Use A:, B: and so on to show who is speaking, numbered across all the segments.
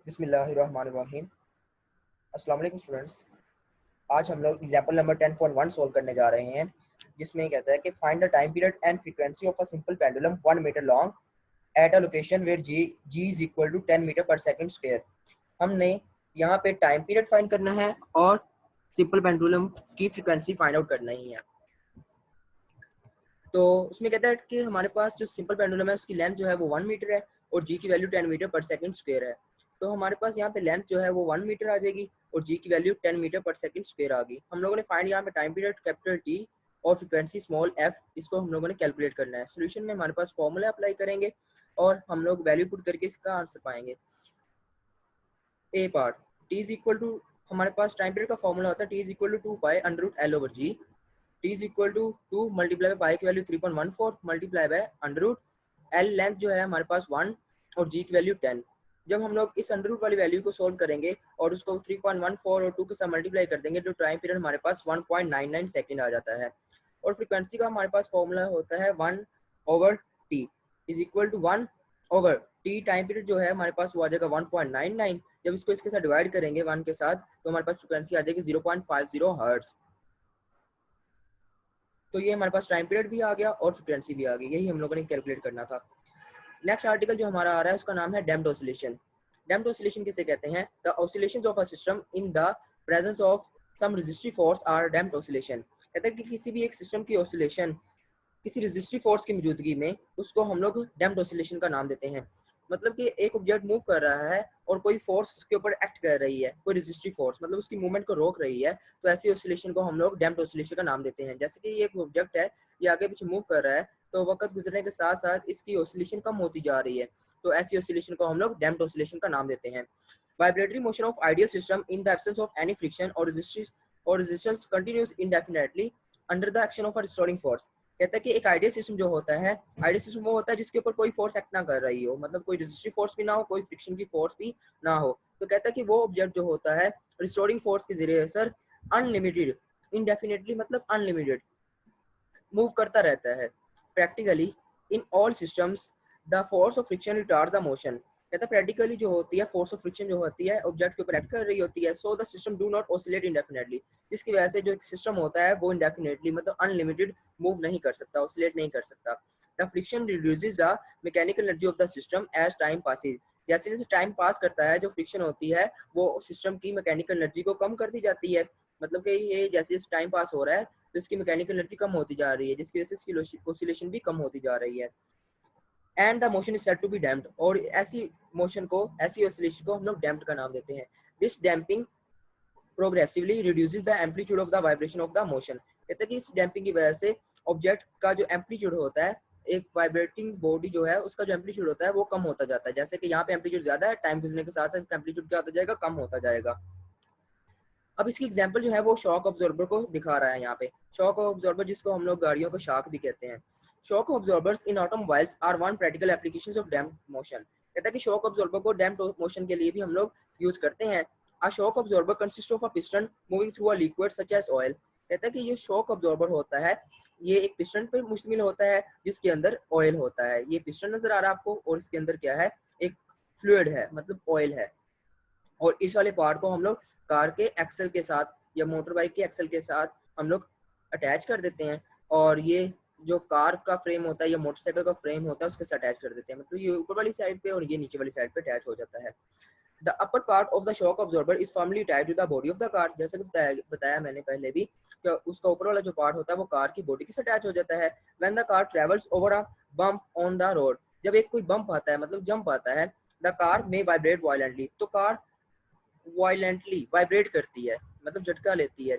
A: बिस्मिल्लाहिर्रहमानिर्रहीम। अस्सलाम वालेकुम स्टूडेंट्स। आज हम लोग एग्जांपल नंबर 10.1 सोल्व करने जा रहे हैं, जिसमें ये कहता है कि find the time period and frequency of a simple pendulum 1 metre long at a location where G is equal to 10 metre per second square. हमने यहाँ पे टाइम पीरियड फाइंड करना है और सिंपल पेंडुलम की फ्रीक्वेंसी फाइंड आउट करना ही है। तो उसमें कहता है कि हमारे पास जो सिंपल पेंडुलम है उसकी लेंथ जो है वो 1 मीटर है और जी की value 10 metre per second square है। तो हमारे पास यहाँ पे लेंथ जो है वो 1 मीटर आ जाएगी और जी की value 10 metre per second square आ गई। हम लोगों ने फाइंड यहाँ पे टाइम पीरियड कैपिटल टी और फ्रीक्वेंसी स्मॉल एफ, इसको हम लोगों ने कैलकुलेट करना है। सोल्यूशन में हमारे पास फॉर्मूला अप्लाई करेंगे और हम लोग वैल्यू पुट करके इसका आंसर पाएंगे। A part, T is equal to, हमारे पास टाइम पीरियड का फॉर्मूला होता है T is equal to 2 pi under root L over G. T is equal to 2 multiply by pi की value 3.14 multiply by under root L, length जो है हमारे पास 1 और जी की वैल्यू 10। जब हम लोग इस अंडर रूट वाली वैल्यू को सोल्व करेंगे और उसको 3.14 और 2 के साथ मल्टीप्लाई कर देंगे तो टाइम पीरियड हमारे पास 1.99 सेकेंड आ जाता है। और फ्रीक्वेंसी का हमारे पास फॉर्मूला होता है 1 over T is equal to 1 over T. Time period जो है हमारे पास वो आ जाएगा 1.99। जब इसको इसके साथ डिवाइड करेंगे 1 के साथ तो हमारे पास फ्रीक्वेंसी आ जाएगी 0.50 हर्ट्ज। तो ये हमारे पास टाइम पीरियड भी आ गया और फ्रीक्वेंसी भी आ गई, यही हम लोगों ने कैलकुलेट करना था। नेक्स्ट आर्टिकल जो हमारा आ रहा है उसका नाम है डैम्प्ड ऑसिलेशन। डैम्प्ड ऑसिलेशन किसे कहते हैं? The oscillations of a system in the presence of some resistive force are damped oscillation. कहते हैं कि किसी भी एक सिस्टम की ऑसिलेशन किसी रेजिस्टिव फोर्स की मौजूदगी में उसको हम लोग डैम्प्ड ऑसिलेशन का नाम देते हैं। मतलब कि एक ऑब्जेक्ट मूव कर रहा है और कोई फोर्स के ऊपर एक्ट कर रही है, कोई रेजिस्टिव फोर्स मतलब उसकी मूवमेंट को रोक रही है, तो ऐसी ऑसिलेशन को हम लोग डैम्प्ड ऑसिलेशन का नाम देते हैं। जैसे कि ये एक ऑब्जेक्ट है, ये आगे पीछे मूव कर रहा है तो वक्त गुजरने के साथ साथ इसकी ऑसिलेशन कम होती जा रही है, तो ऐसी ऑसिलेशन को हम लोग डैम्प्ड ऑसिलेशन का नाम देते हैं। Vibratory motion of ideal system in the absence of any friction और resistance continues indefinitely under the action of a restoring force. कहता है कि एक आइडियल सिस्टम जो होता है, आइडियल सिस्टम वो होता है जिसके ऊपर कोई फोर्स एक्ट ना कर रही हो, मतलब कोई रेजिस्टिव फोर्स भी ना हो, कोई फ्रिक्शन की फोर्स भी ना हो। तो कहता है कि वो ऑब्जेक्ट जो होता है रिस्टोरिंग फोर्स के जरिए सर अनलिमिटेड, इनडेफिनेटली मतलब अनलिमिटेड मूव करता रहता है। Practically in all systems the force of friction retards the motion. कहता है प्रैक्टिकली जो होती है फोर्स ऑफ फ्रिक्शन जो होती है ऑब्जेक्ट के ऊपर एक्ट कर रही होती है, so the system do not oscillate indefinitely. जिसकी वजह से जो सिस्टम होता है वो इंडेफिनेटली मतलब अनलिमिटेड मूव नहीं कर सकता, ऑसिलेट नहीं कर सकता। The friction reduces the mechanical energy of the system as time passes. जैसे जैसे टाइम पास करता है जो फ्रिक्शन होती है वो सिस्टम की मैकेनिकल एनर्जी को कम करती जाती है। मतलब कि ये जैसे जैसे टाइम पास हो रहा है तो इसकी मैकेनिकल एनर्जी कम होती जा रही है, जिसकी वजह से इसकी ऑसिलेशन भी कम होती जा रही है। And the motion is said to be damped, और ऐसी मोशन को, ऐसी ऑसिलेशन को हम लोग डैम्प्ड का नाम देते हैं। This damping progressively reduces the amplitude of the vibration of the motion. कहते हैं कि इस डैम्पिंग की वजह से ऑब्जेक्ट का जो एम्पलीट्यूड होता है, एक वाइब्रेटिंग बॉडी जो है उसका जो एम्पलीट्यूड होता है वो कम होता जाता है। जैसे कि यहाँ पे एम्पलीट्यूड ज्यादा है, टाइम गुजरने के साथ साथ इसका एम्पलीट्यूड क्या होता जाएगा, कम होता जाएगा। अब इसकी एग्जांपल जो है वो शॉक ऑब्जॉर्बर को दिखा रहा है। यहाँ पे शॉक ऑब्जॉर्बर जिसको हम लोग गाड़ियों को शॉक भी कहते हैं। Shock absorbers in automobiles are one practical applications of damped motion. कहता है कि शॉक ऑब्जॉर्बर को डैम्प्ड मोशन के लिए भी हम लोग यूज करते हैं। A shock absorber consist of a piston moving through a liquid such as oil. कहता है कि ये शॉक ऑब्जॉर्बर होता है, ये एक पिस्टन पर मुश्तमिल होता है जिसके अंदर ऑयल होता है। ये पिस्टन नजर आ रहा है आपको और इसके अंदर क्या है, एक फ्लूइड है मतलब ऑयल है। और इस वाले पार्ट को हम लोग कार के एक्सल के साथ या मोटर बाइक के एक्सल के साथ हम लोग अटैच कर देते हैं, और ये जो कार का फ्रेम होता है या मोटरसाइकिल का फ्रेम होता है उसके साथ अटैच कर देते हैं। मतलब ये ऊपर वाली साइड पे और ये नीचे वाली साइड पे अटैच हो जाता है। The upper part of the shock absorber is firmly tied to the body of the car. जैसे कि बताया मैंने पहले भी कि उसका ऊपर वाला जो पार्ट होता है वो कार की बॉडी के साथ अटैच हो जाता है। When the car travels over a bump on the road, जब एक कोई बम्प आता है मतलब जंप आता है, द कार में वाइब्रेट वायलेंटली, तो कार वायलेंटली वाइब्रेट करती है मतलब झटका लेती है।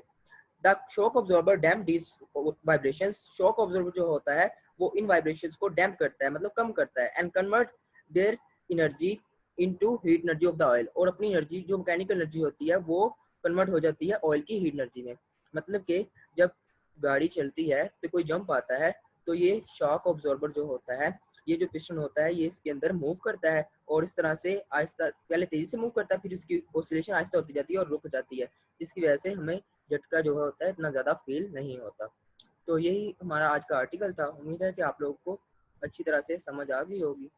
A: The shock absorber damp these vibrations. Shock absorber जो होता है वो इन वाइब्रेशंस को डैम्प करता है मतलब कम करता है। And convert their energy into heat energy of the oil, और अपनी एनर्जी जो मैकेनिकल एनर्जी होती है वो कन्वर्ट हो जाती है ऑयल की हीट एनर्जी में। मतलब कि जब गाड़ी चलती है तो कोई जंप आता है तो ये शॉक ऑब्जॉर्बर जो होता है, ये जो पिस्टन होता है ये इसके अंदर मूव करता है और इस तरह से आहिस्ता, पहले तेजी से मूव करता है फिर इसकी ऑसिलेशन आहिस्ता होती जाती है और रुक जाती है, जिसकी वजह से हमें झटका जो होता है इतना ज़्यादा फील नहीं होता। तो यही हमारा आज का आर्टिकल था। उम्मीद है कि आप लोगों को अच्छी तरह से समझ आ गई होगी।